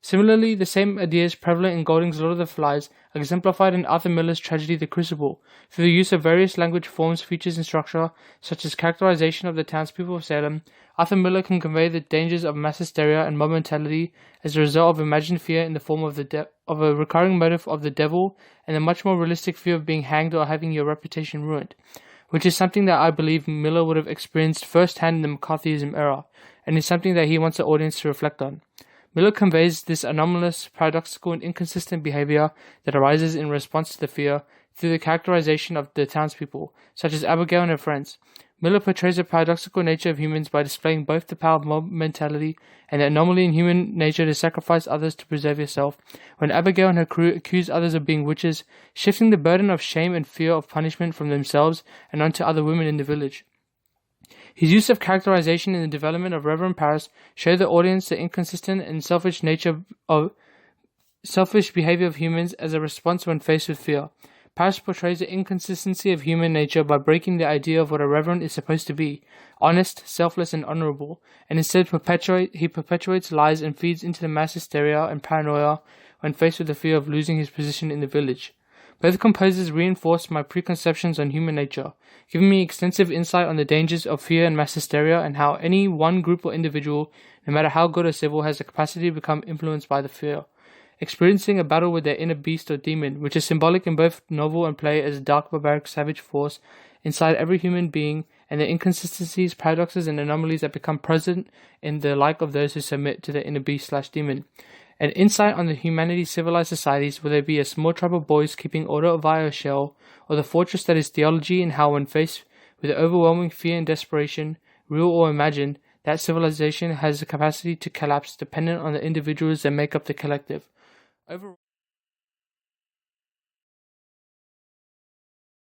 Similarly, the same ideas prevalent in Golding's Lord of the Flies are exemplified in Arthur Miller's tragedy The Crucible, through the use of various language forms, features, and structure, such as characterization of the townspeople of Salem. Arthur Miller can convey the dangers of mass hysteria and mob mentality as a result of imagined fear in the form of of a recurring motive of the devil, and a much more realistic fear of being hanged or having your reputation ruined, which is something that I believe Miller would have experienced firsthand in the McCarthyism era, and is something that he wants the audience to reflect on. Miller conveys this anomalous, paradoxical, and inconsistent behavior that arises in response to the fear through the characterization of the townspeople, such as Abigail and her friends. Miller portrays the paradoxical nature of humans by displaying both the power of mob mentality and the anomaly in human nature to sacrifice others to preserve yourself, when Abigail and her crew accuse others of being witches, shifting the burden of shame and fear of punishment from themselves and onto other women in the village. His use of characterization in the development of Reverend Paris showed the audience the inconsistent and selfish behavior of humans as a response when faced with fear. Paris portrays the inconsistency of human nature by breaking the idea of what a reverend is supposed to be, honest, selfless, and honorable, and instead he perpetuates lies and feeds into the mass hysteria and paranoia when faced with the fear of losing his position in the village. Both composers reinforced my preconceptions on human nature, giving me extensive insight on the dangers of fear and mass hysteria, and how any one group or individual, no matter how good or civil, has the capacity to become influenced by the fear, experiencing a battle with their inner beast or demon, which is symbolic in both novel and play as a dark, barbaric, savage force inside every human being, and the inconsistencies, paradoxes, and anomalies that become present in the like of those who submit to their inner beast/demon. An insight on the humanity's civilized societies, whether it be a small tribe of boys keeping order via a shell, or the fortress that is theology, and how when faced with overwhelming fear and desperation, real or imagined, that civilization has the capacity to collapse dependent on the individuals that make up the collective. Overall,